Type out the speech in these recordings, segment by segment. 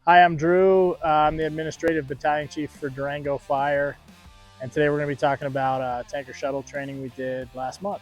Hi, I'm Drew. I'm the administrative battalion chief for Durango Fire, and today we're going to be talking about tanker shuttle training we did last month.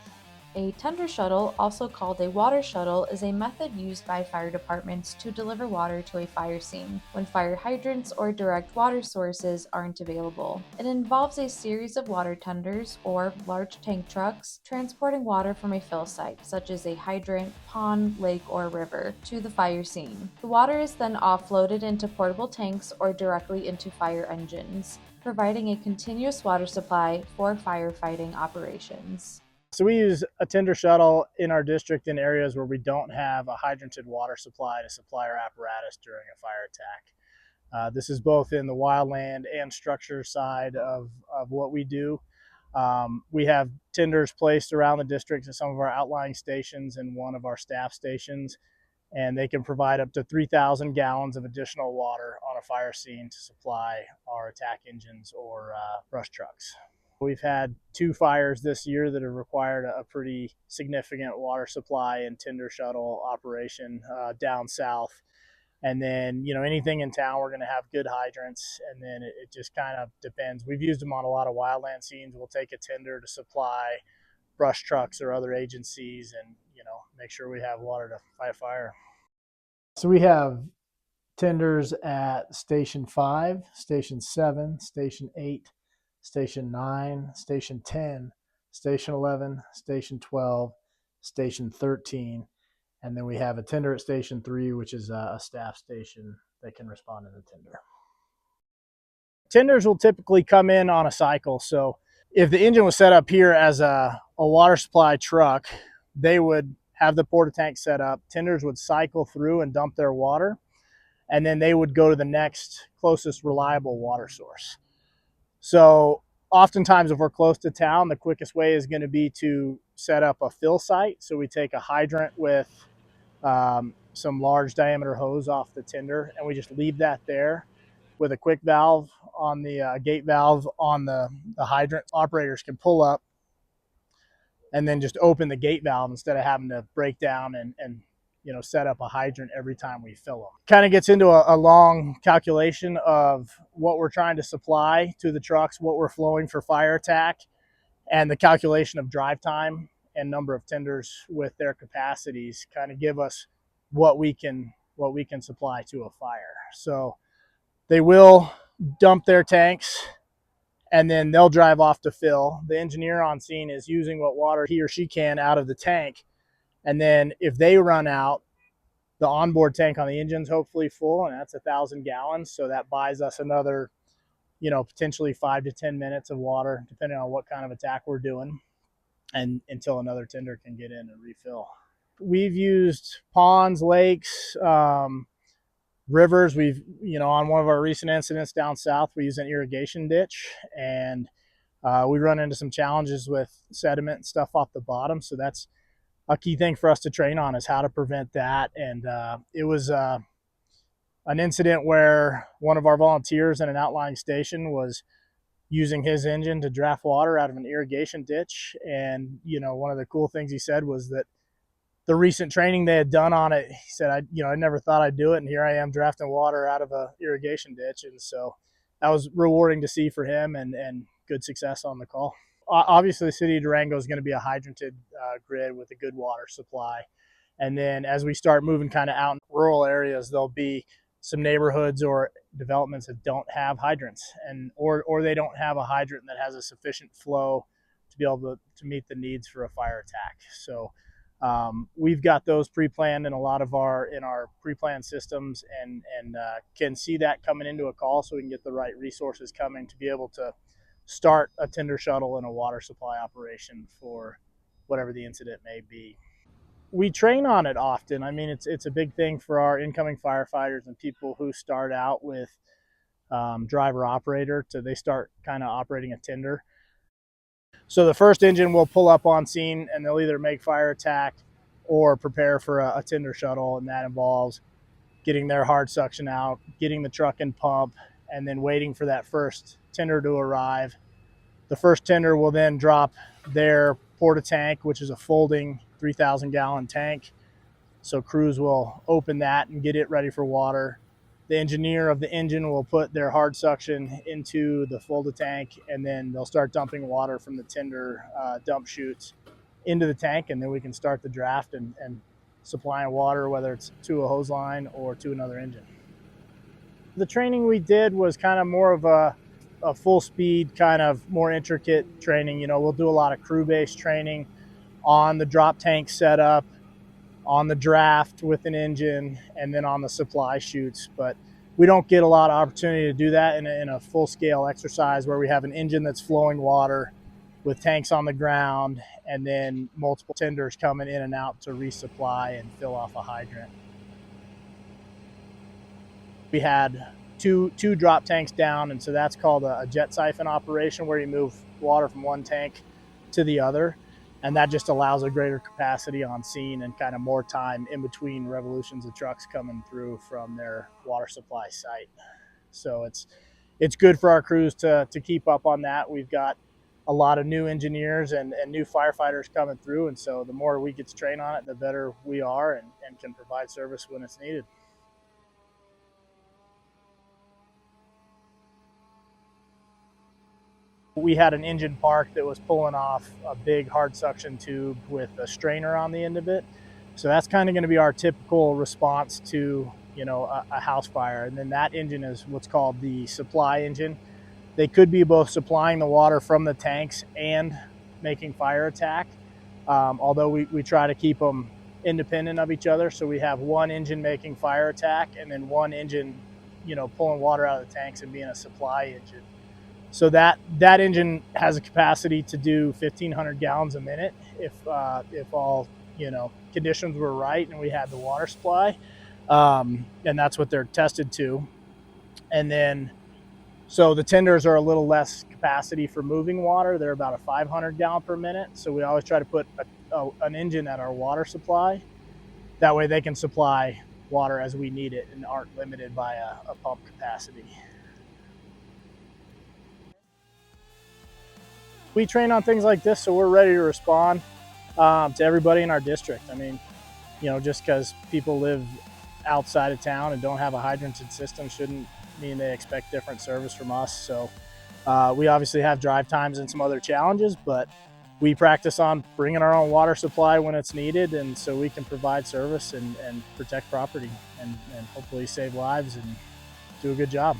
A tender shuttle, also called a water shuttle, is a method used by fire departments to deliver water to a fire scene when fire hydrants or direct water sources aren't available. It involves a series of water tenders, or large tank trucks, transporting water from a fill site, such as a hydrant, pond, lake, or river, to the fire scene. The water is then offloaded into portable tanks or directly into fire engines, providing a continuous water supply for firefighting operations. So we use a tender shuttle in our district in areas where we don't have a hydranted water supply to supply our apparatus during a fire attack. This is both in the wildland and structure side of what we do. We have tenders placed around the district at some of our outlying stations and one of our staff stations, and they can provide up to 3,000 gallons of additional water on a fire scene to supply our attack engines or brush trucks. We've had 2 fires this year that have required a pretty significant water supply and tender shuttle operation down south. And then, anything in town, we're going to have good hydrants. And then it just kind of depends. We've used them on a lot of wildland scenes. We'll take a tender to supply brush trucks or other agencies and, make sure we have water to fight a fire. So we have tenders at Station 5, Station 7, Station 8, Station 9, Station 10, Station 11, Station 12, Station 13, and then we have a tender at Station 3, which is a staff station that can respond to the tender. Tenders will typically come in on a cycle. So if the engine was set up here as a water supply truck, they would have the porta tank set up. Tenders would cycle through and dump their water, and then they would go to the next closest reliable water source. So oftentimes if we're close to town, the quickest way is going to be to set up a fill site. So we take a hydrant with some large diameter hose off the tender, and we just leave that there with a quick valve on the gate valve on the hydrant. Operators can pull up and then just open the gate valve instead of having to break down and set up a hydrant every time we fill them. Kind of gets into a long calculation of what we're trying to supply to the trucks, what we're flowing for fire attack, and the calculation of drive time and number of tenders with their capacities kind of give us what we can supply to a fire. So they will dump their tanks and then they'll drive off to fill. The engineer on scene is using what water he or she can out of the tank. And then if they run out, the onboard tank on the engine's hopefully full, and that's 1,000 gallons. So that buys us another, potentially 5 to 10 minutes of water, depending on what kind of attack we're doing, and until another tender can get in and refill. We've used ponds, lakes, rivers. We've, on one of our recent incidents down south, we used an irrigation ditch, and we run into some challenges with sediment and stuff off the bottom. So that's a key thing for us to train on, is how to prevent that. And it was an incident where one of our volunteers in an outlying station was using his engine to draft water out of an irrigation ditch. And, one of the cool things he said was that the recent training they had done on it, he said, I never thought I'd do it. And here I am drafting water out of a irrigation ditch. And so that was rewarding to see for him, and good success on the call. Obviously, the city of Durango is going to be a hydranted grid with a good water supply. And then as we start moving kind of out in rural areas, there'll be some neighborhoods or developments that don't have hydrants, and or they don't have a hydrant that has a sufficient flow to be able to meet the needs for a fire attack. So we've got those pre-planned in a lot of our pre-planned systems, and can see that coming into a call, so we can get the right resources coming to be able to start a tender shuttle and a water supply operation for whatever the incident may be. We train on it often. I mean, it's a big thing for our incoming firefighters and people who start out with driver operator they start kind of operating a tender. So the first engine will pull up on scene, and they'll either make fire attack or prepare for a tender shuttle, and that involves getting their hard suction out, getting the truck in pump, and then waiting for that first tender to arrive. The first tender will then drop their porta tank, which is a folding 3,000 gallon tank. So crews will open that and get it ready for water. the engineer of the engine will put their hard suction into the folded tank, and then they'll start dumping water from the tinder dump chutes into the tank, and then we can start the draft and supplying water, whether it's to a hose line or to another engine. The training we did was kind of more of a full speed, kind of more intricate training. We'll do a lot of crew-based training on the drop tank setup, on the draft with an engine, and then on the supply chutes. But we don't get a lot of opportunity to do that in a full-scale exercise where we have an engine that's flowing water with tanks on the ground and then multiple tenders coming in and out to resupply and fill off a hydrant. We had two drop tanks down, and so that's called a jet siphon operation, where you move water from one tank to the other, and that just allows a greater capacity on scene and kind of more time in between revolutions of trucks coming through from their water supply site. So it's good for our crews to keep up on that. We've got a lot of new engineers and new firefighters coming through, and so the more we get to train on it, the better we are and can provide service when it's needed. We had an engine park that was pulling off a big hard suction tube with a strainer on the end of it. So that's kind of going to be our typical response to a house fire. And then that engine is what's called the supply engine. They could be both supplying the water from the tanks and making fire attack, although we try to keep them independent of each other. So we have one engine making fire attack and then one engine pulling water out of the tanks and being a supply engine. So that engine has a capacity to do 1,500 gallons a minute if all conditions were right and we had the water supply, and that's what they're tested to. And then, so the tenders are a little less capacity for moving water. They're about a 500 gallon per minute. So we always try to put an engine at our water supply. That way they can supply water as we need it and aren't limited by a pump capacity. We train on things like this, so we're ready to respond to everybody in our district. I mean, just because people live outside of town and don't have a hydranted system shouldn't mean they expect different service from us. So we obviously have drive times and some other challenges, but we practice on bringing our own water supply when it's needed, and so we can provide service and protect property and hopefully save lives and do a good job.